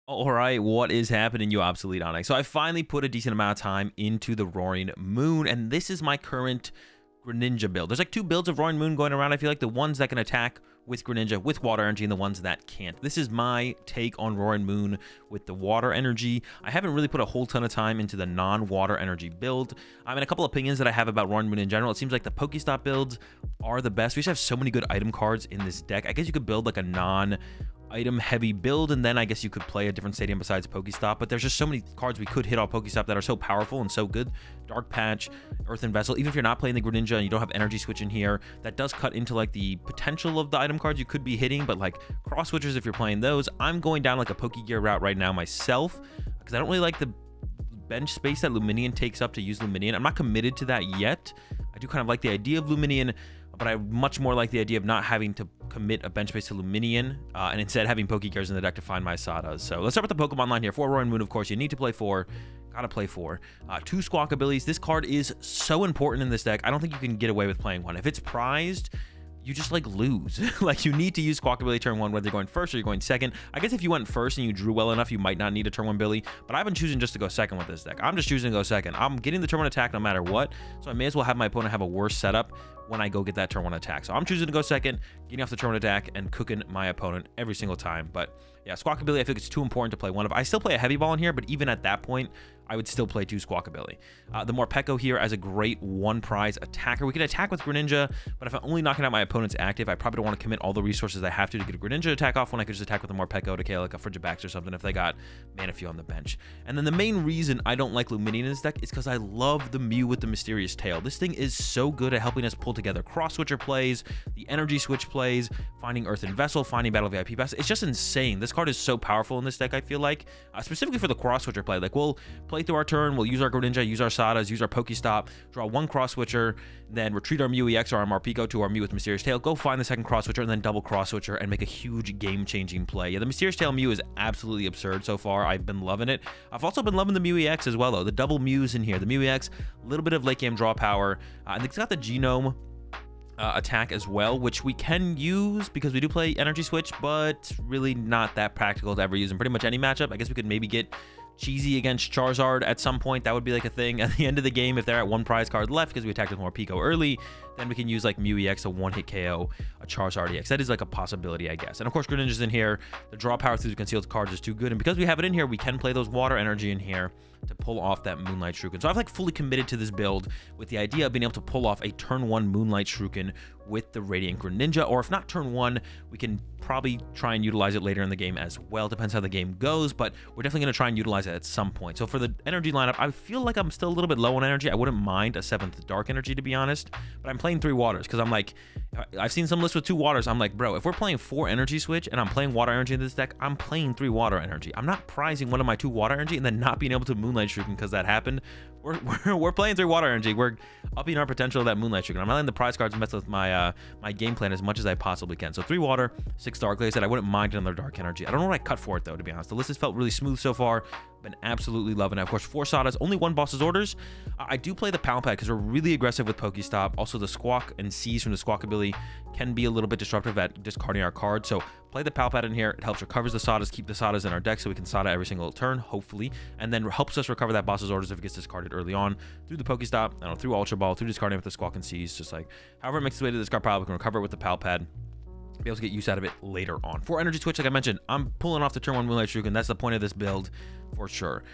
All right, what is happening, you obsolete Onyx? So I finally put a decent amount of time into the Roaring Moon, and this is my current Greninja build. There's like two builds of Roaring Moon going around. I feel like the ones that can attack with Greninja with water energy and the ones that can't. This is my take on Roaring Moon with the water energy. I haven't really put a whole ton of time into the non-water energy build. I mean, a couple opinions that I have about Roaring Moon in general. It seems like the Pokestop builds are the best. We just have so many good item cards in this deck. I guess you could build like a item heavy build, and then I guess you could play a different stadium besides Pokestop, but there's just so many cards we could hit off Pokestop that are so powerful and so good. Dark Patch, Earthen Vessel, even if you're not playing the Greninja and you don't have Energy Switch in here, that does cut into like the potential of the item cards you could be hitting, but like Cross Switchers, if you're playing those, I'm going down like a Pokegear route right now myself, because I don't really like the bench space that Lumineon takes up to use Lumineon. I'm not committed to that yet. I do kind of like the idea of Lumineon, but I much more like the idea of not having to commit a bench space to Lumineon, and instead having Pokegears in the deck to find my Sadas. So let's start with the Pokemon line here. For Roaring Moon, of course, you need to play 4. Gotta play 4. 2 Squawkabillies. This card is so important in this deck. I don't think you can get away with playing one. If it's prized, you just like lose. Like, you need to use Squawkabilly turn 1, whether you're going first or you're going second. I guess if you went first and you drew well enough, you might not need a turn 1 Billy, but I've been choosing just to go second with this deck. I'm just choosing to go second. I'm getting the turn 1 attack no matter what, so I may as well have my opponent have a worse setup when I go get that turn 1 attack. So I'm choosing to go second, getting off the turn 1 attack, and cooking my opponent every single time. But yeah, Squawkabilly, I think it's too important to play one of. I still play a heavy ball in here, but even at that point, I would still play 2 Squawkabilly. The Morpeko here as a great one prize attacker. We can attack with Greninja, but if I'm only knocking out my opponent's active, I probably don't want to commit all the resources I have to get a Greninja attack off when I could just attack with a Morpeko to KO like a Frigibax or something if they got Manaphy on the bench. And then the main reason I don't like Lumineon in this deck is because I love the Mew with the Mysterious Tail. This thing is so good at helping us pull together Cross Switcher plays, the Energy Switch plays, finding Earthen Vessel, finding Battle VIP Pass. It's just insane. This card is so powerful in this deck, I feel like, specifically for the Cross Switcher play. Like, we'll play through our turn, we'll use our Greninja, use our Sadas, use our Pokestop, draw 1 Cross Switcher, then retreat our Mew EX or our Morpeko to our Mew with Mysterious Tail, go find the second Cross Switcher, and then double Cross Switcher and make a huge game-changing play. Yeah, the Mysterious Tail Mew is absolutely absurd so far. I've been loving it. I've also been loving the Mew EX as well, though. The double Mews in here. The Mew EX, a little bit of late game draw power, and it's got the Genome attack as well, which we can use because we do play Energy Switch, but really not that practical to ever use in pretty much any matchup. I guess we could maybe get Cheesy against Charizard at some point. That would be like a thing at the end of the game if they're at 1 prize card left because we attacked with Morpeko early. Then we can use like Mew EX, a 1-hit KO, a Charizard EX. That is like a possibility, I guess. And of course, Greninja's in here. The draw power through the concealed cards is too good, and because we have it in here, we can play those water energy in here to pull off that Moonlight Shuriken. So I've like fully committed to this build with the idea of being able to pull off a turn 1 Moonlight Shuriken with the Radiant Greninja, or if not turn 1, we can probably try and utilize it later in the game as well. Depends how the game goes, but we're definitely going to try and utilize it at some point. So for the energy lineup, I feel like I'm still a little bit low on energy. I wouldn't mind a 7th Dark Energy, to be honest, but I'm playing 3 waters because I'm like, I've seen some lists with 2 waters. I'm like, bro, if we're playing 4 energy switch and I'm playing water energy in this deck, I'm playing 3 water energy. I'm not prizing one of my 2 water energy and then not being able to Moonlight Shuriken because that happened. We're playing 3 water energy. We're upping our potential of that Moonlight Shuriken. I'm not letting the prize cards mess with my my game plan as much as I possibly can. So 3 water, 6 dark. Like I said, I wouldn't mind another dark energy. I don't know what I cut for it though, to be honest. The list has felt really smooth so far. Been absolutely loving it. Of course, 4 Sadas, only 1 boss's orders. I do play the Palpad because we're really aggressive with Pokestop. Also, the Squawk and Seize from the Squawkabilly can be a little bit disruptive at discarding our card. So play the Palpad in here. It helps recovers the Sadas, keep the Sadas in our deck so we can Sada every single turn, hopefully. And then helps us recover that boss's orders if it gets discarded early on through the Pokestop, through Ultra Ball, through discarding with the Squawk and Seize. Just like however it makes its way to the discard pile, we can recover it with the Palpad. Be able to get use out of it later on. For Energy Switch, like I mentioned, I'm pulling off the turn 1 Moonlight Shuriken. That's the point of this build for sure.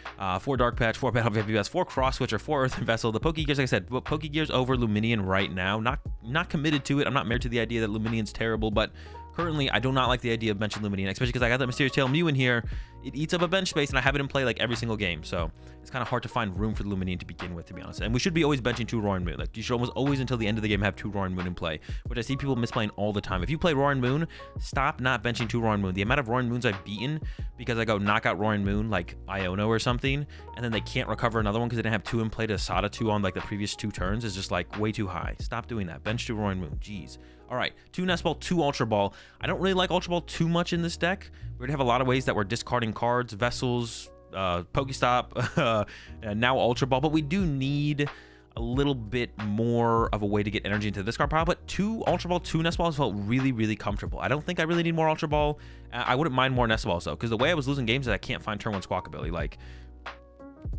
4 Dark Patch, 4 Battle VIP Pass, 4 Cross Switcher, 4 Earthen Vessel. The Pokegears, like I said, Pokegears over Lumineon right now. Not committed to it. I'm not married to the idea that Lumineon's terrible, but currently I do not like the idea of benching Lumineon, especially because I got that Mysterious Tail Mew in here. It eats up a bench space, and I have it in play like every single game, so it's kind of hard to find room for the Lumineon to begin with, to be honest. And we should be always benching 2 Roaring Moon. Like, you should almost always until the end of the game have 2 Roaring Moon in play, which I see people misplaying all the time. If you play Roaring Moon, stop not benching 2 Roaring Moon. The amount of Roaring Moons I've beaten because I go knock out Roaring Moon like Iono or something, and then they can't recover another one because they didn't have 2 in play to Sada 2 on like the previous 2 turns is just like way too high. Stop doing that. Bench 2 Roaring Moon. Jeez. All right, 2 Nest Ball, 2 Ultra Ball. I don't really like Ultra Ball too much in this deck. We're gonna have a lot of ways that we're discarding cards, Vessels, Pokestop, now Ultra Ball, but we do need a little bit more of a way to get energy into this card pile, but 2 Ultra Ball, 2 Nest Balls felt really, really comfortable. I don't think I really need more Ultra Ball. I wouldn't mind more Nest Balls though, because the way I was losing games is I can't find turn 1 Squawkabilly. Like,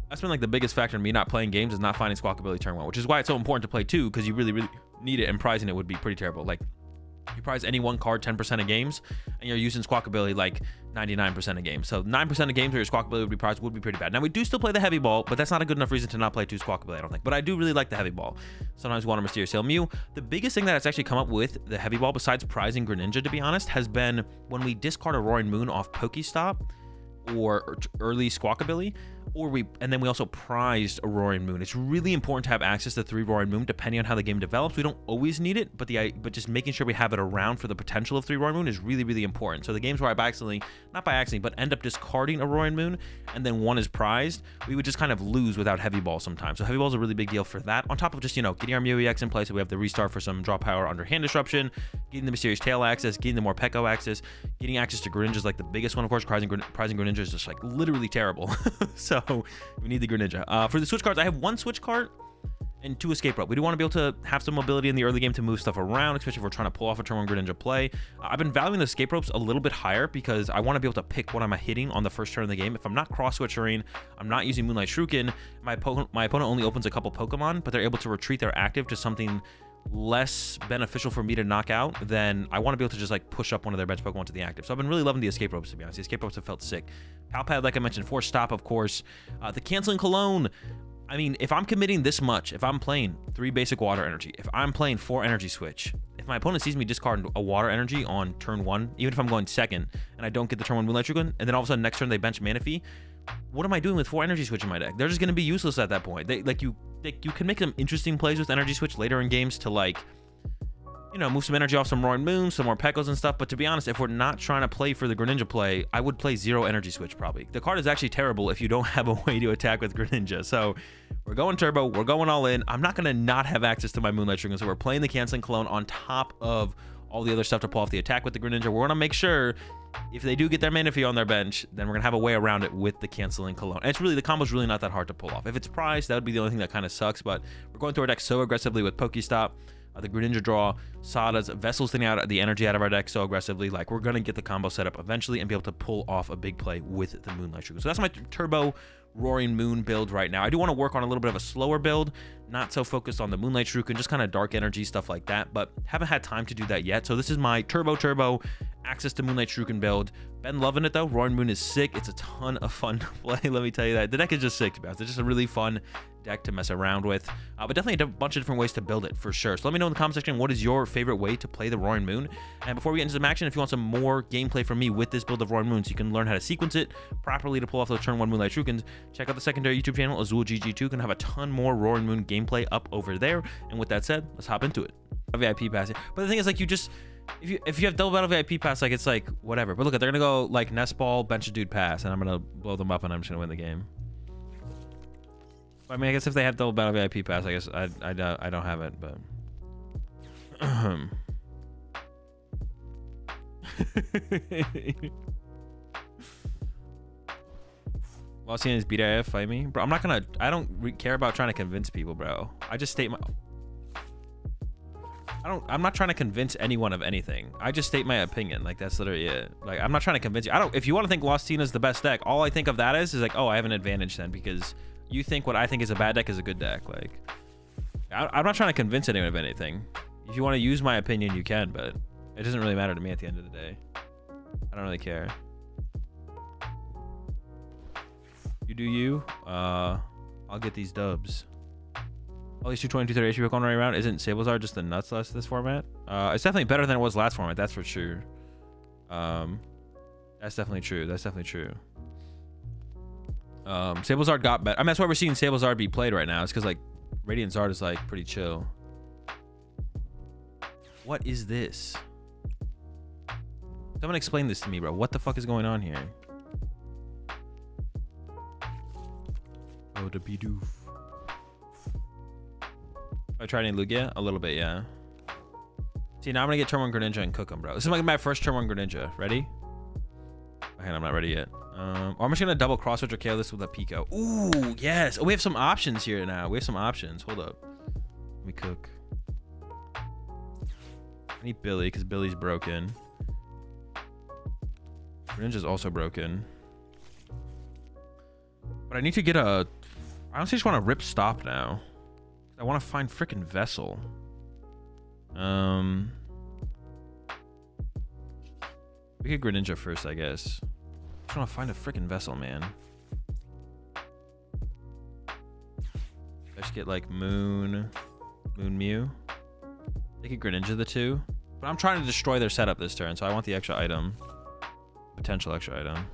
that's been like the biggest factor in me not playing games, is not finding Squawkabilly turn 1, which is why it's so important to play 2, because you really, really need it, and prizing it would be pretty terrible. Like, you prize any one card 10% of games, and you're using Squawkabilly like 99% of games. So 9% of games where your Squawkabilly would be prized would be pretty bad. Now, we do still play the Heavy Ball, but that's not a good enough reason to not play 2 Squawkabilly, I don't think. But I do really like the Heavy Ball. Sometimes we want a Mysterious Sail Mew. The biggest thing that has actually come up with the Heavy Ball, besides prizing Greninja, to be honest, has been when we discard a Roaring Moon off Pokestop or early Squawkabilly, and then we also prized a Roaring Moon. It's really important to have access to 3 Roaring Moon depending on how the game develops. We don't always need it, but just making sure we have it around for the potential of 3 Roaring Moon is really, really important. So the games where I not by accident, but end up discarding a Roaring Moon and then 1 is prized, we would just kind of lose without Heavy Ball sometimes. So Heavy Ball is a really big deal for that. On top of just, you know, getting our Mew EX in place, so we have the restart for some draw power under Hand Disruption, getting the Mysterious Tail access, getting the Morpeko access, getting access to Greninja is like the biggest one, of course. Prizing Greninja is just like literally terrible. So we need the Greninja. For the switch cards, I have 1 switch card and 2 escape rope. We do want to be able to have some mobility in the early game to move stuff around, especially if we're trying to pull off a turn 1 Greninja play. I've been valuing the escape ropes a little bit higher because I want to be able to pick what I'm hitting on the first turn of the game. If I'm not cross-switching, I'm not using Moonlight Shuriken, my opponent only opens a couple Pokemon, but they're able to retreat their active to something less beneficial for me to knock out, then I want to be able to just like push up one of their bench Pokemon to the active. So I've been really loving the escape ropes, to be honest. The escape ropes have felt sick. Pal Pad, like I mentioned, Force Stop, of course. The Canceling Cologne. I mean, if I'm committing this much, if I'm playing 3 basic water energy, if I'm playing 4 energy switch, if my opponent sees me discard a water energy on turn 1, even if I'm going second and I don't get the turn 1 Moonlight Shuriken, and then all of a sudden next turn they bench Manaphy, what am I doing with 4 energy switch in my deck? They're just going to be useless at that point. You can make some interesting plays with energy switch later in games to, like, you know, move some energy off some Roaring Moons, some more Pekos and stuff. But to be honest, if we're not trying to play for the Greninja play, I would play 0 energy switch probably. The card is actually terrible if you don't have a way to attack with Greninja. So we're going turbo, we're going all in. I'm not going to not have access to my Moonlight Shuriken, so we're playing the Canceling Cologne on top of all the other stuff to pull off the attack with the Greninja. We're going to make sure if they do get their Manaphy on their bench, then we're going to have a way around it with the Canceling Cologne. And it's really, the combo's really not that hard to pull off. If it's prized, that would be the only thing that kind of sucks, but we're going through our deck so aggressively with Pokestop, the Greninja draw, Sada's, Vessel's thinning out the energy out of our deck so aggressively. Like, we're going to get the combo set up eventually and be able to pull off a big play with the Moonlight Shuriken. So that's my turbo Roaring Moon build right now. I do want to work on a little bit of a slower build, not so focused on the Moonlight Shuriken, just kind of dark energy, stuff like that, but haven't had time to do that yet. So this is my turbo access to Moonlight Shuriken build. Been loving it though. Roaring Moon is sick. It's a ton of fun to play, let me tell you that. The deck is just sick, to be honest. It's just a really fun deck to mess around with, but definitely a bunch of different ways to build it for sure. So let me know in the comment section, what is your favorite way to play the Roaring Moon? And before we get into some action, if you want some more gameplay from me with this build of Roaring Moon, so you can learn how to sequence it properly to pull off those turn 1 Moonlight Shurikens, check out the secondary YouTube channel, AzulGG2. Gonna have a ton more Roaring Moon gameplay up over there. And with that said, let's hop into it. VIP pass here. But the thing is, like, you just, if you have double battle VIP pass, like, it's like whatever. But look, they're gonna go like Nest Ball, bench a dude pass, and I'm gonna blow them up and I'm just gonna win the game. I mean, I guess if they have double battle VIP pass, I guess I don't have it, but while seeing his beat AF fight me, bro, I don't care about trying to convince people, bro. I just state my, I'm not trying to convince anyone of anything. I just state my opinion. Like, that's literally it. Like, I'm not trying to convince you. If you want to think Lost Tina is the best deck, all I think of that is like, oh, I have an advantage then because you think what I think is a bad deck is a good deck. Like, I'm not trying to convince anyone of anything. If you want to use my opinion, you can, but it doesn't really matter to me at the end of the day. I don't really care. You do you. I'll get these dubs. All these 220, 230 HP Pokemon running around. Isn't Sablezard just the nuts less this format? It's definitely better than it was last format, that's for sure. That's definitely true. That's definitely true. Sablezard got better. I mean, that's why we're seeing Sablezard be played right now. It's because, like, Radiant Zard is, like, pretty chill. What is this? Someone explain this to me, bro. What the fuck is going on here? Oh, the Bidoof. I tried any Lugia? A little bit, yeah. See, now I'm gonna get turn 1 Greninja and cook him, bro. This is like my first turn 1 Greninja. Ready? Okay, I'm not ready yet. Or I'm just gonna double cross switch or KO this with a Pico. Ooh, yes. Oh, we have some options here now. We have some options. Hold up. Let me cook. I need Billy because Billy's broken. Greninja's also broken. But I need to get a... I honestly just want to rip stop now. I want to find frickin' Vessel. We could Greninja first, I guess. I just want to find a frickin' Vessel, man. I just get like Moon Mew. They could Greninja the two. But I'm trying to destroy their setup this turn, so I want the extra item. Potential extra item.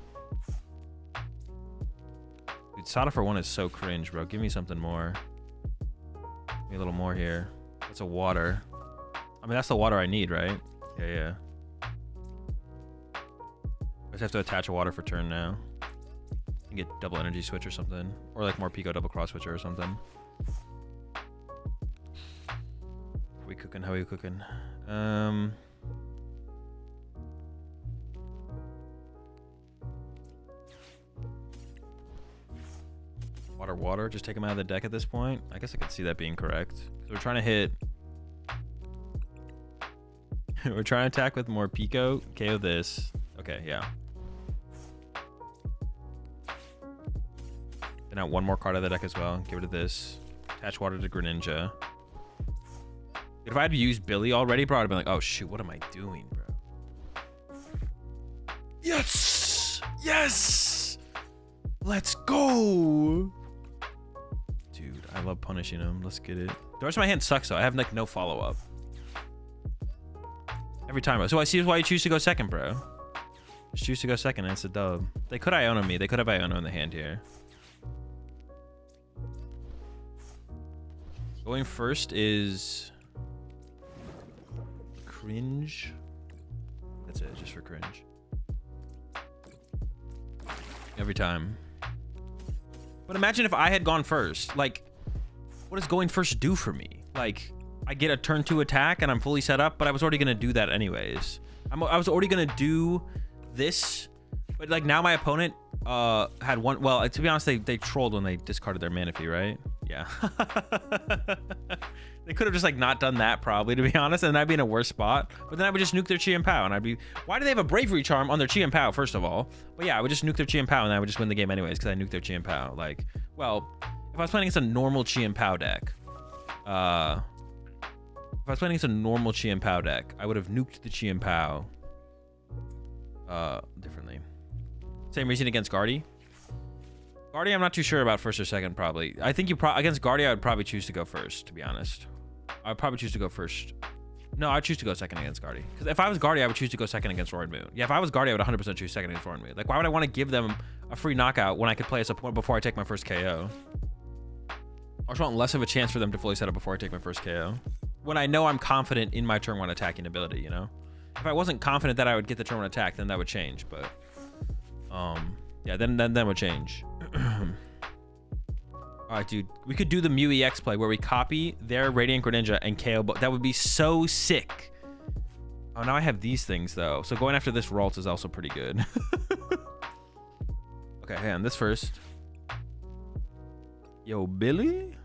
Dude, Sada for 1 is so cringe, bro. Give me something more. Give me a little more here. That's a water. I mean, that's the water I need, right? Yeah, yeah. I just have to attach a water for turn now. And get double energy switch or something. Or like more Pico double cross switcher or something. How we cooking? How we cooking? Water. Just take him out of the deck at this point. I guess I could see that being correct. So we're trying to hit... we're trying to attack with more Pico. KO this. Okay, yeah. Then out one more card out of the deck as well. Get rid of this. Attach water to Greninja. If I had used Billy already, bro, I'd have been like, oh shoot, what am I doing, bro? Yes! Yes! Let's go! Dude, I love punishing him. Let's get it. The rest of my hand sucks though. I have like no follow-up. Every time. So I see why you choose to go second, bro. Just choose to go second and it's a dub. They could Iono me. They could have Iono in the hand here. Going first is... cringe. That's it, just for cringe. Every time. But imagine if I had gone first. Like, what does going first do for me? Like, I get a turn 2 attack and I'm fully set up, but I was already gonna do that anyways. I was already gonna do this, but like now my opponent had one. Well, to be honest, they trolled when they discarded their Manaphy, right? Yeah. They could have just like not done that probably, to be honest, and I'd be in a worse spot. But then I would just nuke their Chi and Pao, and I'd be, why do they have a Bravery Charm on their Chi and Pao, first of all? But yeah, I would just nuke their Chi and Pao, and I would just win the game anyways, because I nuked their Chi and Pao. Like, well, if I was playing against a normal Chi and Pao deck, if I was playing against a normal Chi and Pao deck, I would have nuked the Chi and Pao differently. Same reason against Guardy. Guardy, I'm not too sure about first or second, probably. I think against Guardy, I would probably choose to go first, to be honest. I'd probably choose to go first. No, I'd choose to go second against Guardy. Because if I was Guardy, I would choose to go second against Roaring Moon. Yeah, if I was Guardy, I would 100% choose second against Roaring Moon. Like, why would I want to give them a free knockout when I could play a support before I take my first KO? I just want less of a chance for them to fully set up before I take my first KO. When I know I'm confident in my turn 1 attacking ability, you know? If I wasn't confident that I would get the turn 1 attack, then that would change. But, yeah, then would change. All right, dude. We could do the Mew EX play where we copy their Radiant Greninja and KO. That would be so sick. Oh, now I have these things, though. So going after this Ralt is also pretty good. Okay, hang on. This first. Yo, Billy?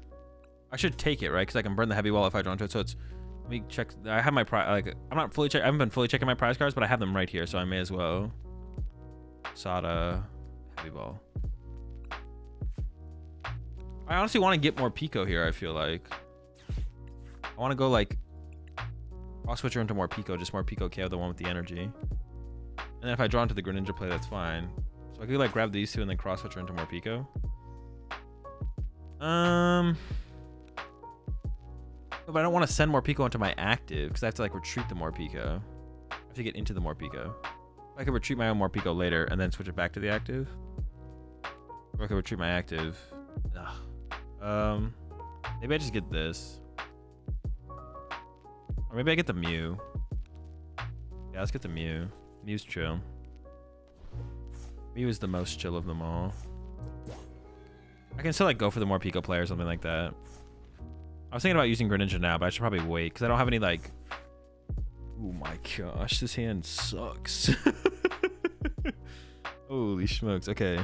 I should take it, right? Because I can burn the Heavy Wall if I draw into it. So it's... Let me check. I have my prize... Like, I'm not fully check. I haven't been fully checking my prize cards, but I have them right here. So I may as well. Sada. Heavy Ball. I honestly want to get more Pico here, I feel like. I want to go, like... I'll switch her into more Pico. Just more Pico KO, the one with the energy. And then if I draw into the Greninja play, that's fine. So I could, like, grab these two and then cross switch her into more Pico. But I don't want to send more Pico into my active, because I have to, like, retreat the more Pico. I have to get into the more Pico. I could retreat my own more Pico later and then switch it back to the active. Or I could retreat my active. Ugh. Maybe I just get this. Or maybe I get the Mew. Yeah, let's get the Mew. Mew's chill. Mew is the most chill of them all. I can still, like, go for the more Pico play or something like that. I was thinking about using Greninja now, but I should probably wait, because I don't have any, like... Oh my gosh, this hand sucks. Holy smokes. Okay.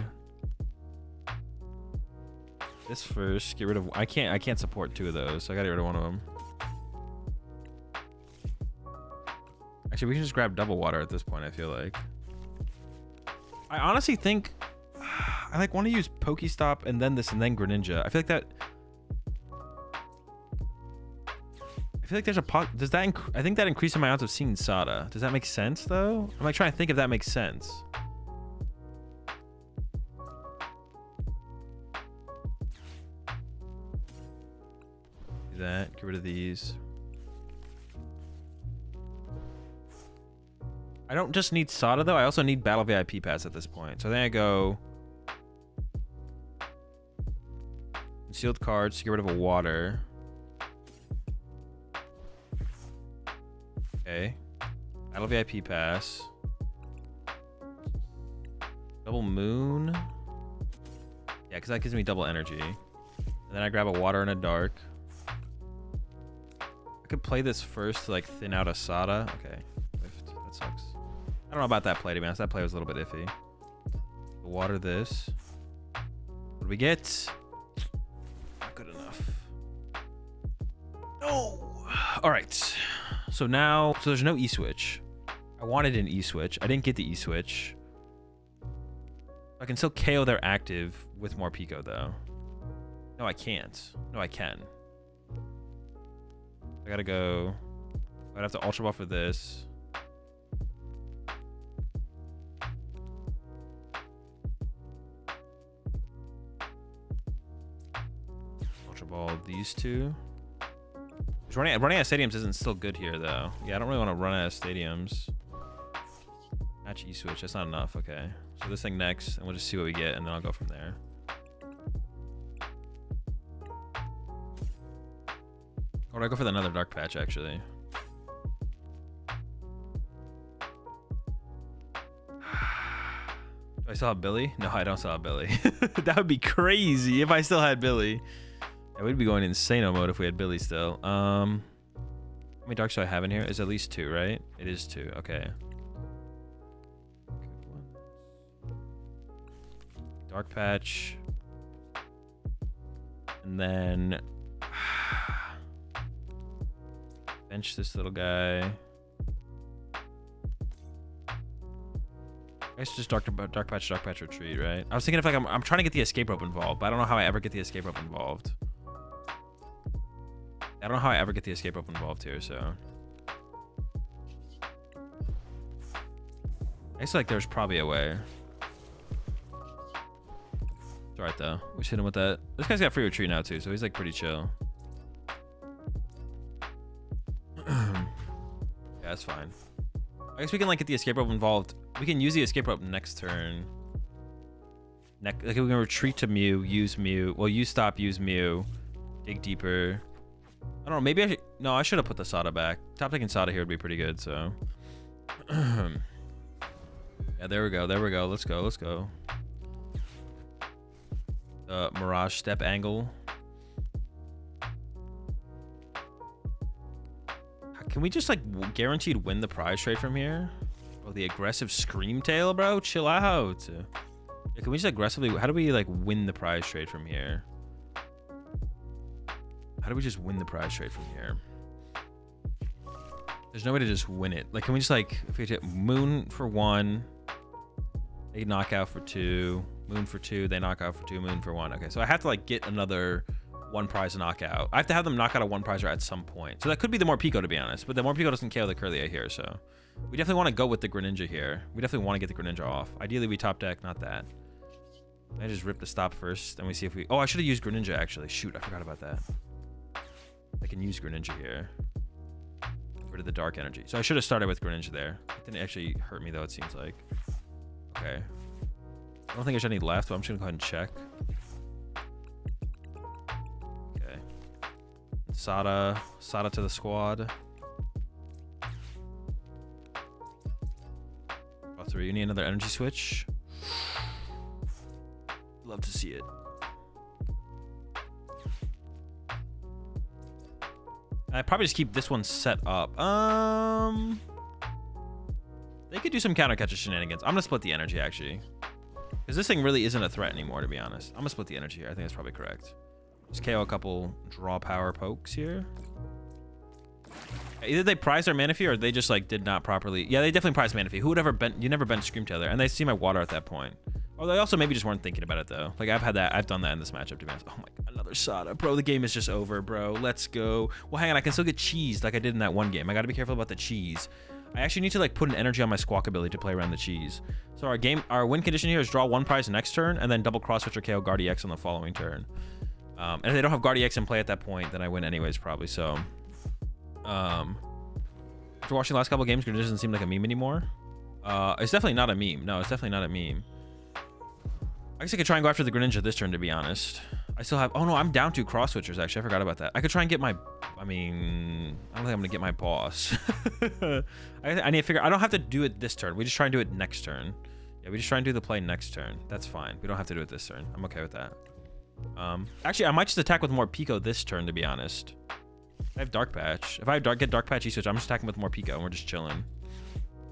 This first. Get rid of... I can't support 2 of those, so I gotta get rid of 1 of them. Actually, we can just grab double water at this point, I feel like. I honestly think... I like want to use Pokestop and then this and then Greninja. I feel like that... I feel like there's a... Does that... I think that increases my odds of seeing Sada. Does that make sense, though? I'm like trying to think if that makes sense. Do that. Get rid of these. I don't just need Sada, though. I also need Battle VIP Pass at this point. So then I go... Concealed cards to get rid of a water. Okay. Battle VIP Pass. Double Moon. Yeah, because that gives me double energy. And then I grab a water and a dark. I could play this first to like thin out a Sada. Okay. That sucks. I don't know about that play, to be honest. That play was a little bit iffy. Water this. What do we get? Not good enough. No! Alright. So now... So there's no E-switch. I wanted an E-switch. I didn't get the E-switch. I can still KO their active with more Pico, though. No, I can't. No, I can. I gotta go... I'd have to Ultra Ball for this. Ball these 2. Running out of stadiums isn't still good here, though. Yeah, I don't really want to run out of stadiums. Match E-switch. That's not enough. Okay. So this thing next, and we'll just see what we get, and then I'll go from there. Or do I go for another dark patch, actually? Do I still have Billy? No, I don't still have Billy. That would be crazy if I still had Billy. Yeah, we'd be going insano mode if we had Billy still. How many darks do I have in here? It's at least 2, right? It is 2. Okay. Dark patch. And then... bench this little guy. I guess just dark patch, retreat, right? I was thinking if like I'm trying to get the escape rope involved, but I don't know how I ever get the escape rope involved. I don't know how I ever get the escape rope involved here, so. I guess like there's probably a way. It's alright though. We should hit him with that. This guy's got free retreat now too, so he's like pretty chill. Yeah, that's fine. I guess we can like get the escape rope involved. We can use the escape rope next turn. Like we can retreat to Mew, use Mew. Well, use stop, use Mew. Dig deeper. I don't know. Maybe I should. No, I should have put the Sada back. Top taking Sada here would be pretty good. So. Yeah, there we go. There we go. Let's go. Let's go. Mirage step angle. Can we just like guaranteed win the prize trade from here? Oh, the aggressive Scream Tail, bro. Chill out. Yeah, can we just aggressively? How do we like win the prize trade from here? How do we just win the prize trade from here? There's no way to just win it. Like, can we just like, if we hit Moon for 1, they knock out for 2, Moon for 2, they knock out for 2, Moon for 1. Okay, so I have to like get another 1 prize to knock out. I have to have them knock out a 1 prizer at some point. So that could be the Morpeko, to be honest. But the Morpeko doesn't KO the Kirlia here, so we definitely want to go with the Greninja here. We definitely want to get the Greninja off. Ideally, we top deck, not that. I just rip the stop first, and we see if we... Oh, I should have used Greninja, actually. Shoot, I forgot about that. I can use Greninja here. Get rid of the dark energy. So I should have started with Greninja there. It didn't actually hurt me, though, it seems like. Okay. I don't think there's any left, but I'm just going to go ahead and check. Okay. Sada to the squad. Draw 3. You need another energy switch. Love to see it. I probably just keep this one set up. They could do some counter catcher shenanigans. I'm gonna split the energy actually. Because this thing really isn't a threat anymore, to be honest. I'm gonna split the energy here. I think that's probably correct. Just KO a couple draw power pokes here. Either they prized their Manaphy or they just like did not properly. Yeah, they definitely prized Manaphy. Who would ever bent? You never bent Screamtail, and they see my water at that point. Or they also maybe just weren't thinking about it though. Like I've done that in this matchup to be honest. Oh my god, another Sada, bro. The game is just over, bro. Let's go. Well, hang on, I can still get cheesed like I did in that one game. I got to be careful about the cheese. I actually need to like put an energy on my Squawk ability to play around the cheese. So our win condition here is draw 1 prize next turn and then double cross switch or KO Guardy X on the following turn. And if they don't have Guardy X in play at that point, then I win anyways probably. So, after watching the last couple of games, Greninja doesn't seem like a meme anymore. It's definitely not a meme. No, it's definitely not a meme. I guess I could try and go after the Greninja this turn, to be honest. I still have... Oh, no, I'm down 2 cross switchers, actually. I forgot about that. I could try and get my... I mean... I don't think I'm going to get my boss. I need to figure... I don't have to do it this turn. We just try and do it next turn. Yeah, we just try and do the play next turn. That's fine. We don't have to do it this turn. I'm okay with that. Actually, I might just attack with more Pico this turn, to be honest. I have Dark Patch. If I get Dark Patch E-Switch, I'm just attacking with more Pico, and we're just chilling.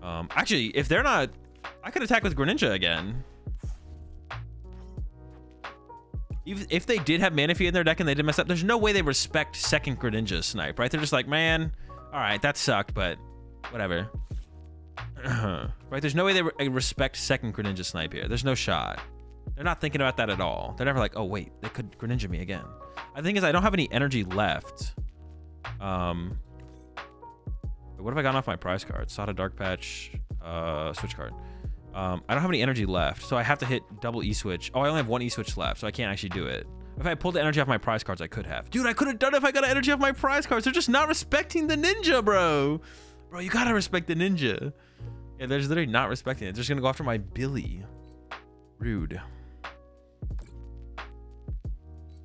Actually, if they're not... I could attack with Greninja again. If they did have Manaphy in their deck and they did mess up, there's no way they respect second Greninja snipe, right? They're just like, man, all right, that sucked, but whatever. Right? There's no way they respect second Greninja snipe here. There's no shot. They're not thinking about that at all. They're never like, oh, wait, they could Greninja me again. The thing is, I don't have any energy left. What have I gotten off my prize card? Sada Dark Patch, switch card. I don't have any energy left, so I have to hit double E-Switch. Oh, I only have 1 E-Switch left, so I can't actually do it. If I pulled the energy off my prize cards, I could have. Dude, I could have done it if I got energy off my prize cards. They're just not respecting the ninja, bro. Bro, you gotta respect the ninja. Yeah, they're just literally not respecting it. They're just gonna go after my Billy. Rude.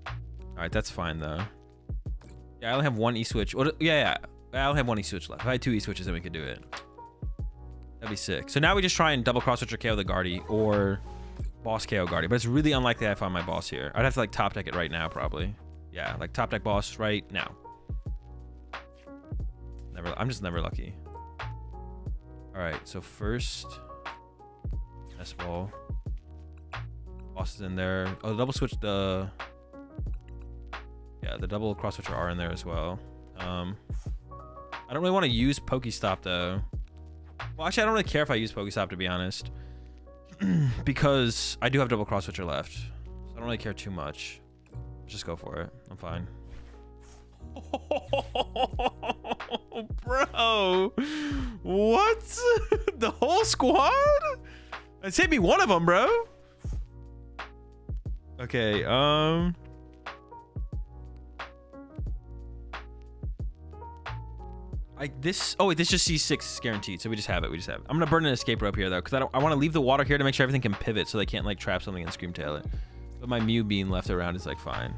All right, that's fine, though. Yeah, I only have 1 E-Switch. Yeah. I only have 1 E-Switch left. If I had 2 E-Switches, then we could do it. That'd be sick. So now we just try and double cross switch or KO the Guardy or boss KO Guardy. But it's really unlikely I find my boss here. I'd have to like top deck it right now probably. Yeah, like top deck boss right now. I'm just never lucky. All right, so first S-Ball. Boss is in there. Oh, the double switch the... Yeah, the double cross switcher are in there as well. I don't really want to use Pokestop though. Well, actually, I don't really care if I use Pokestop, to be honest. Because I do have double cross switcher left. So I don't really care too much. Just go for it. I'm fine. Bro. What? The whole squad? It's hit me one of them, bro. Okay, this just C6 guaranteed, so we just have it. I'm gonna burn an escape rope here though, because I want to leave the water here to make sure everything can pivot, so they can't like trap something and Screamtail it. But my Mew being left around is like fine.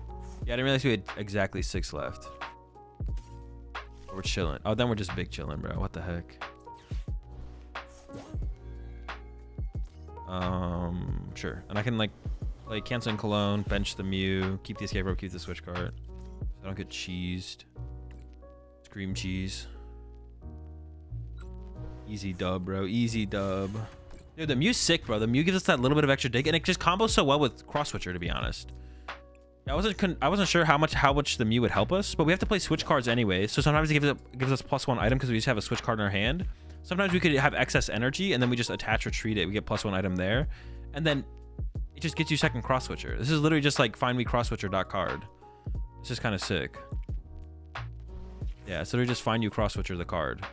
Yeah, I didn't realize we had exactly 6 left. We're chilling. Oh, then we're just big chilling, bro. What the heck? Sure. And I can like play Canceling Cologne, bench the Mew, keep the escape rope, keep the switch card. So I don't get cheesed. Scream cheese. Easy dub, bro. Easy dub. Dude, the Mew's sick, bro. The Mew gives us that little bit of extra dig, and it just combos so well with Cross Switcher, to be honest. I wasn't sure how much the Mew would help us, but we have to play switch cards anyway. So sometimes it gives us +1 item because we just have a switch card in our hand. Sometimes we could have excess energy, and then we just attach or treat it. We get +1 item there, and then it just gets you second Cross Switcher. This is literally just like find me Cross Switcher card. This is kind of sick. Yeah, so they just find you Cross Switcher the card.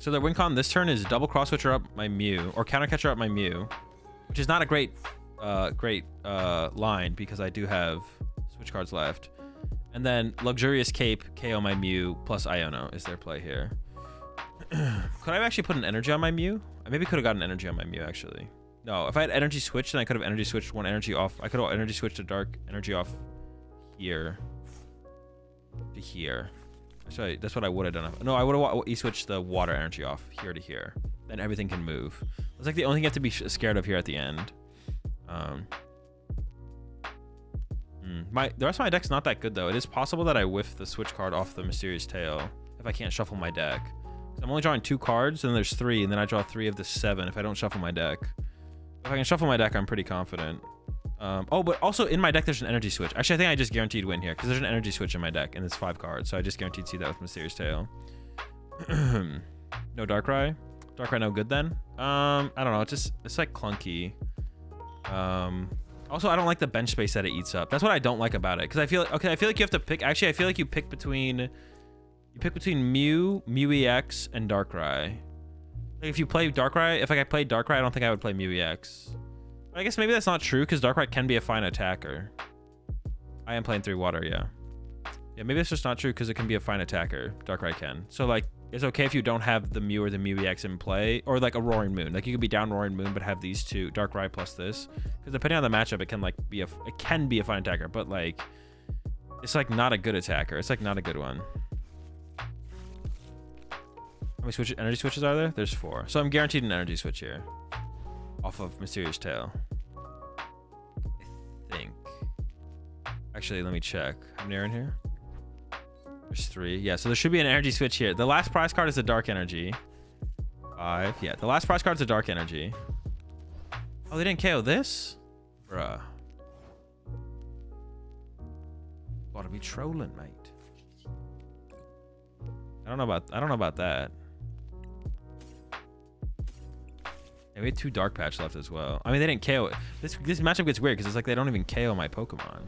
So their win con this turn is double Cross Switcher up my Mew or counter catcher up my Mew, which is not a great line because I do have switch cards left. And then Luxurious Cape, KO my Mew plus Iono is their play here. Could I have actually put an energy on my Mew? I maybe could have gotten energy on my Mew actually. No, if I had energy switched, then I could have energy switched 1 energy off. I could have energy switched to dark energy off here to here. Sorry, that's what I would have done. No, I would have E-switched the water energy off here to here. Then everything can move. It's like the only thing you have to be scared of here at the end. The rest of my deck's not that good though. It is possible that I whiff the switch card off the Mysterious Tail if I can't shuffle my deck. I'm only drawing 2 cards, and there's 3, and then I draw 3 of the 7 if I don't shuffle my deck. If I can shuffle my deck, I'm pretty confident. Oh, but also in my deck, there's an energy switch. Actually, I think I just guaranteed win here because there's an energy switch in my deck and it's 5 cards. So I just guaranteed see that with Mysterious Tail. No Darkrai. Darkrai no good then. I don't know. It's like clunky. Also, I don't like the bench space that it eats up. That's what I don't like about it. Because I feel like you have to pick. Actually, I feel like you pick between Mew, Mew EX, and Darkrai. Like if you play Darkrai, if I play Darkrai, I don't think I would play Mew EX. But I guess maybe that's not true because Darkrai can be a fine attacker. I am playing 3 water, yeah. Yeah, maybe it's just not true because it can be a fine attacker. Darkrai can. So like, it's okay if you don't have the Mew or the Mew EX in play, or like a Roaring Moon. Like you could be down Roaring Moon, but have these two, Darkrai plus this. Because depending on the matchup, it can be a fine attacker, but like, it's like not a good attacker. It's like not a good one. How many energy switches are there? There's 4. So I'm guaranteed an energy switch here. Off of Mysterious Tail. I think. Actually, let me check. How many are in here? There's 3. Yeah, so there should be an energy switch here. The last prize card is a Dark Energy. 5. Yeah, the last prize card is a Dark Energy. Oh, they didn't KO this? Bruh. Gotta be trolling, mate. I don't know about that. Yeah, we had 2 Dark Patch left as well. I mean, they didn't KO it. This matchup gets weird because it's like they don't even KO my Pokemon.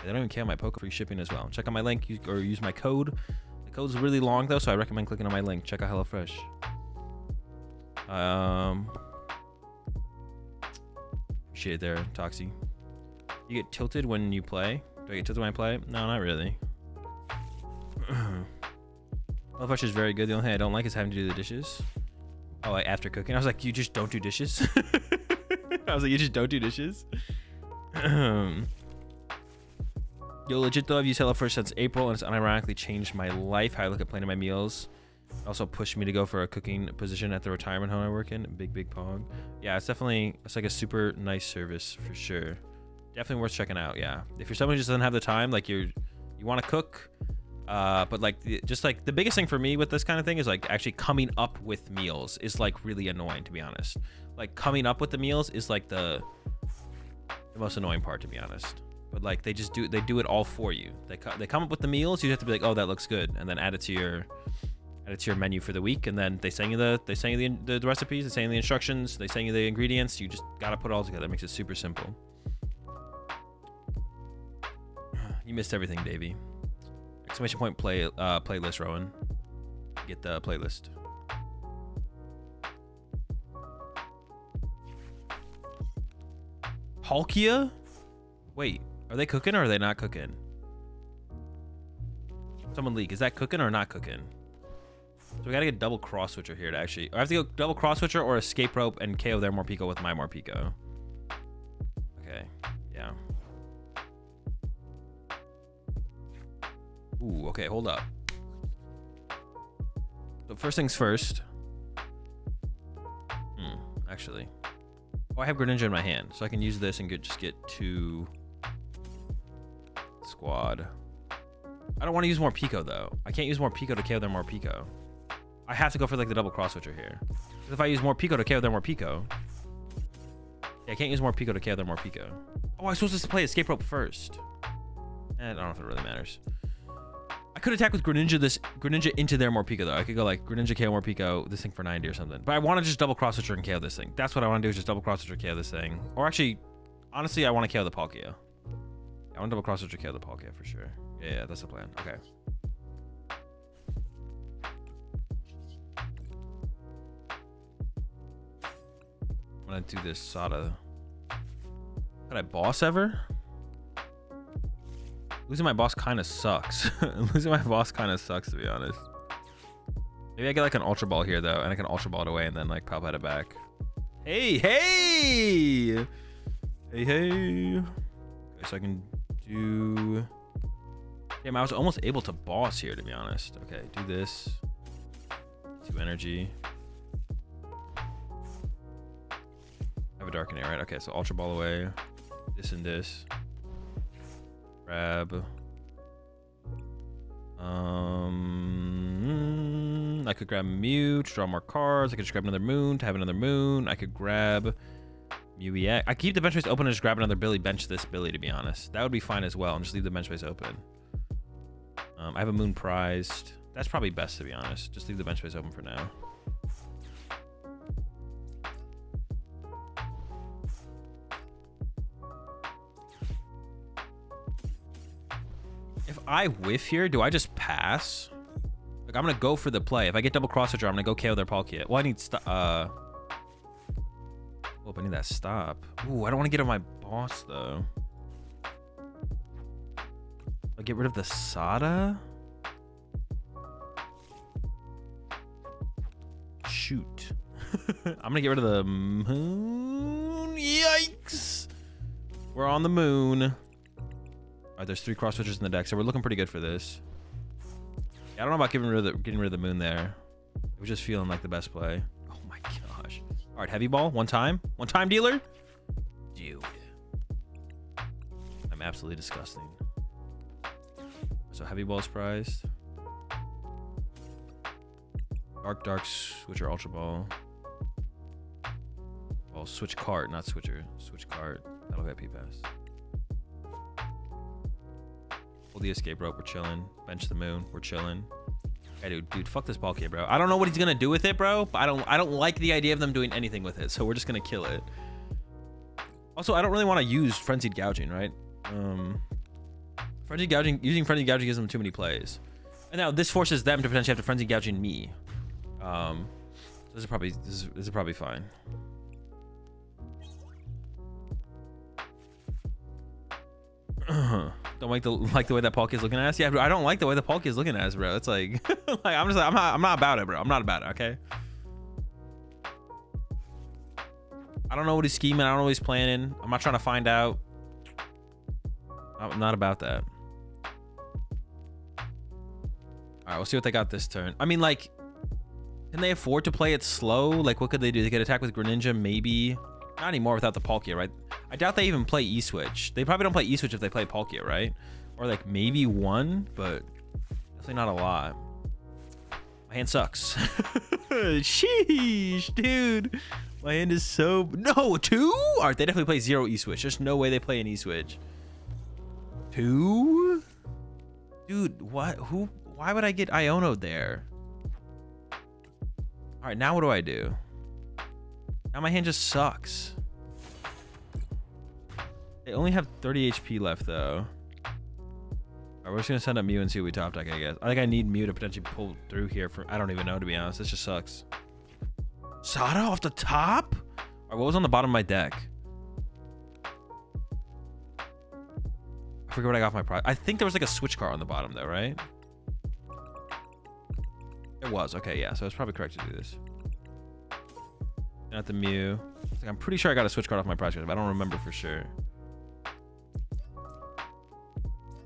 They don't even KO my Pokemon. Free shipping as well. Check out my link or use my code. The code's really long though, so I recommend clicking on my link. Check out HelloFresh. Appreciate it there, Toxie. You get tilted when you play? Do I get tilted when I play? No, not really. HelloFresh is very good. The only thing I don't like is having to do the dishes. Oh, like after cooking? I was like, you just don't do dishes? I was like, you just don't do dishes? Yo, legit though, I've used HelloFresh since April and it's unironically changed my life, how I look at planning my meals. It also pushed me to go for a cooking position at the retirement home I work in. Big pog. Yeah, it's like a super nice service for sure. Definitely worth checking out, yeah. If you're someone who just doesn't have the time, like you want to cook, but like just like the biggest thing for me with this kind of thing is like actually coming up with meals is like really annoying, to be honest. Like coming up with the meals is like the most annoying part, to be honest. But like they do it all for you. They come up with the meals. You have to be like, oh, that looks good, and then add it to your menu for the week. And then they send you the recipes, they send you the instructions, they send you the ingredients. You just gotta put it all together. It makes it super simple. You missed everything, Davey. Exclamation point playlist, Rowan. Get the playlist. Palkia? Wait, are they cooking or are they not cooking? Someone leak. Is that cooking or not cooking? So we gotta get double cross switcher here to actually. I have to go double cross switcher or escape rope and KO their Morpeko with my Morpeko. Okay, yeah. Ooh, okay, hold up. So first things first. Actually. Oh, I have Greninja in my hand, so I can use this and just get 2 squad. I don't want to use Morpeko though. I can't use Morpeko to KO their Morpeko. I have to go for like the double cross switcher here. If I use Morpeko to KO their Morpeko. Yeah, I can't use Morpeko to KO their Morpeko. Oh, I'm supposed to play escape rope first. I don't know if it really matters. I could attack with Greninja into their Morpeko though. I could go like Greninja KO Morpeko, this thing for 90 or something. But I want to just double cross switcher and KO this thing. That's what I want to do, is just double cross switcher KO this thing. Or actually, honestly, I want to KO the Palkia. I want to double cross switcher KO the Palkia for sure. Yeah, that's the plan. Okay. I'm gonna do this Sada. Could I boss ever? Losing my boss kind of sucks. Losing my boss kind of sucks, to be honest. Maybe I get like an Ultra Ball here though, and I can Ultra Ball it away and then like pop at it back. Hey! Okay, so I can do. Damn, I was almost able to boss here, to be honest. Okay, do this. 2 energy. I have a Darknate, right? Okay, so Ultra Ball away. This and this. Grab. I could grab Mew to draw more cards. I could just grab another Moon to have another Moon. I could grab Mew EX. I keep the bench space open and just grab another Billy, bench this Billy, to be honest. That would be fine as well, and just leave the bench space open. I have a Moon prized. That's probably best, to be honest. Just leave the bench space open for now. If I whiff here, do I just pass? Like, I'm gonna go for the play. If I get double cross switcher, I'm gonna go KO their Palkia. Well, I need I need that stop. Ooh, I don't want to get on my boss though. I'll get rid of the Sada. Shoot. I'm gonna get rid of the moon. Yikes. We're on the moon. All right, there's 3 cross switchers in the deck, so we're looking pretty good for this. Yeah, I don't know about getting rid of the moon there. It was just feeling like the best play. Oh my gosh. All right, heavy ball. One time dealer. Dude. I'm absolutely disgusting. So heavy ball's prized. Dark switcher ultra ball. Oh, switch cart, not switcher. Switch cart. That'll get P-pass. Pull the escape rope, we're chilling. Bench the moon, we're chilling. Hey, dude, fuck this Palkia, bro. I don't know what he's gonna do with it, bro. But I don't like the idea of them doing anything with it, so we're just gonna kill it. Also, I don't really want to use frenzied gouging, right? Frenzied gouging, using frenzied gouging gives them too many plays, and now this forces them to potentially have to frenzied gouging me. This is probably fine. Don't like the way that Palkia is looking at us. Yeah, bro, I don't like the way the Palkia is looking at us, bro. It's like, I'm not about it, bro. I'm not about it. Okay. I don't know what he's scheming. I don't know what he's planning. I'm not trying to find out. I'm not about that. All right, we'll see what they got this turn. I mean, like, can they afford to play it slow? Like, what could they do? They could attack with Greninja, maybe. Not anymore without the Palkia, right? I doubt they even play E-Switch. They probably don't play E-Switch if they play Palkia, right? Or like maybe one, but definitely not a lot. My hand sucks. Sheesh, dude. My hand is so... No, 2? All right, they definitely play 0 E-Switch. There's no way they play an E-Switch. 2? Dude, what? Who? Why would I get Iono there? All right, now what do I do? Now my hand just sucks. They only have 30 HP left, though. All right, we're just going to send up Mew and see what we top deck, I guess. I think I need Mew to potentially pull through here. I don't even know, to be honest. This just sucks. Sada off the top? All right, what was on the bottom of my deck? I forget what I got for my prize. I think there was like a switch card on the bottom, though, right? It was. Okay, yeah. So it's probably correct to do this. Not the Mew. Like, I'm pretty sure I got a switch card off my prize card, but I don't remember for sure.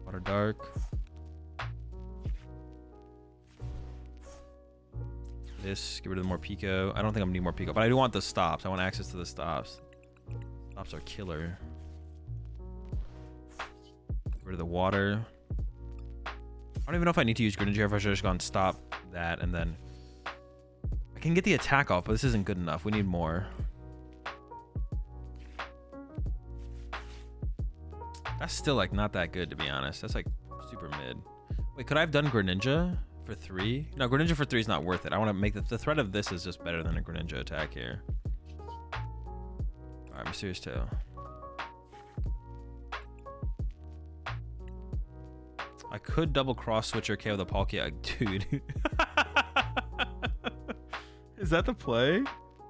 Water Dark. This. Get rid of the more Pico. I don't think I'm gonna need more Pico, but I do want the stops. I want access to the stops. Stops are killer. Get rid of the water. I don't even know if I need to use Greninja, if I should have just gone stop that and then... I can get the attack off, but this isn't good enough. We need more. That's still like not that good, to be honest. That's like super mid. Wait, could I have done Greninja for 3? No, Greninja for 3 is not worth it. I want to make the threat of this is just better than a Greninja attack here. All right, Mysterious Tail. I could double cross switch or KO the Palkia, dude. Is that the play?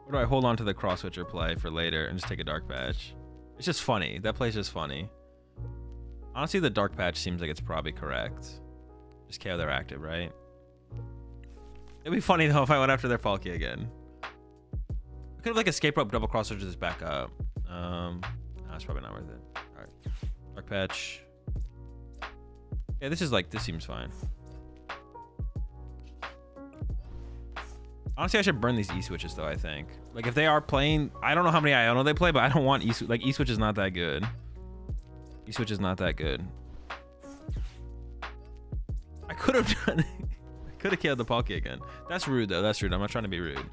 Or do I hold on to the cross switcher play for later and just take a dark patch? It's just funny. That play's just funny. Honestly, the dark patch seems like it's probably correct. Just KO their active, right? It'd be funny though if I went after their Palkia again. I could have like escape rope double cross switcher this back up. No, it's probably not worth it. All right, dark patch. Yeah, this seems fine. Honestly, I should burn these E-Switches, though, I think. Like, if they are playing... I don't know how many Iono they play, but I don't want E-Switch. Like, E-Switch is not that good. E-Switch is not that good. I could have done... I could have killed the Palkia again. That's rude, though. That's rude. I'm not trying to be rude. That'd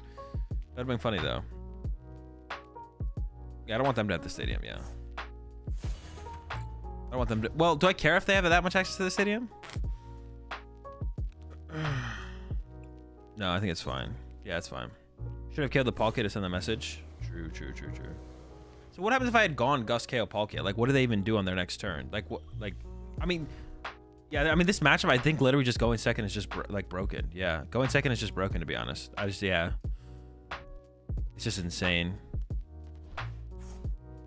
have been funny, though. Yeah, I don't want them to have the stadium, yeah. I don't want them to... Well, do I care if they have that much access to the stadium? No, I think it's fine. Yeah, it's fine. Should have killed the Palkia to send the message. True. So what happens if I had gone Gus KO Palkia? Like, what do they even do on their next turn? Like, what? Like, I mean... Yeah, I mean, this matchup, I think literally just going second is just, like, broken. Yeah, going second is just broken, to be honest. Yeah. It's just insane.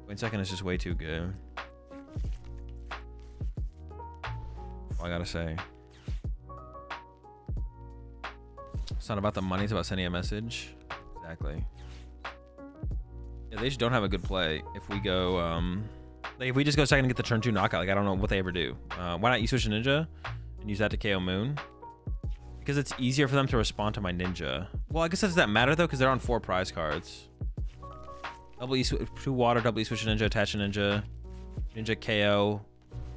Going second is just way too good. All I gotta say. It's not about the money, it's about sending a message. Exactly. Yeah, they just don't have a good play. If we go, like if we just go second and get the turn 2 knockout, like I don't know what they ever do. Why not E-Switch Ninja and use that to KO Moon? Because it's easier for them to respond to my Ninja. Well, I guess does that matter though? Because they're on 4 prize cards. Double E-Switch, 2 water, double E-Switch Ninja, attach a Ninja, Ninja KO.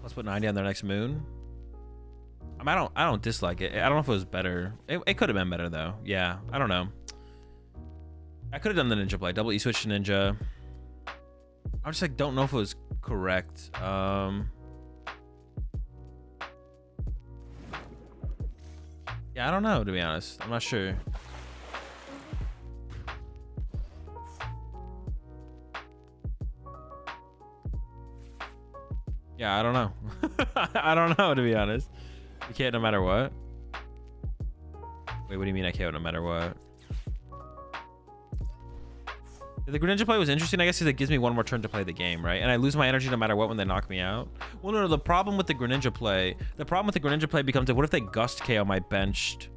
Let's put 90 on their next Moon. I mean, I don't dislike it. I don't know if it was better. It could have been better though. Yeah, I don't know. I could have done the Ninja play, double E-Switch Ninja. I just like don't know if it was correct. Yeah, I don't know, to be honest. I'm not sure. Yeah, I don't know. I don't know, to be honest. You can't no matter what. Wait, what do you mean I can't no matter what? The Greninja play was interesting, I guess, because it gives me one more turn to play the game, right? And I lose my energy no matter what when they knock me out. Well, no, the problem with the Greninja play, becomes that what if they Gust KO my benched,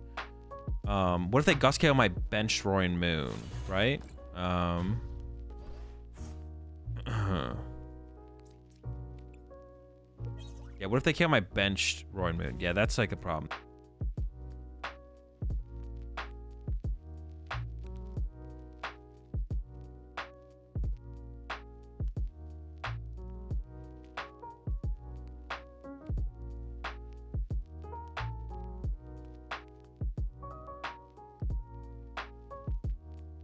what if they Gust KO my benched Roaring Moon, right? Yeah, what if they KO my benched Roaring Moon? Yeah, that's like a problem.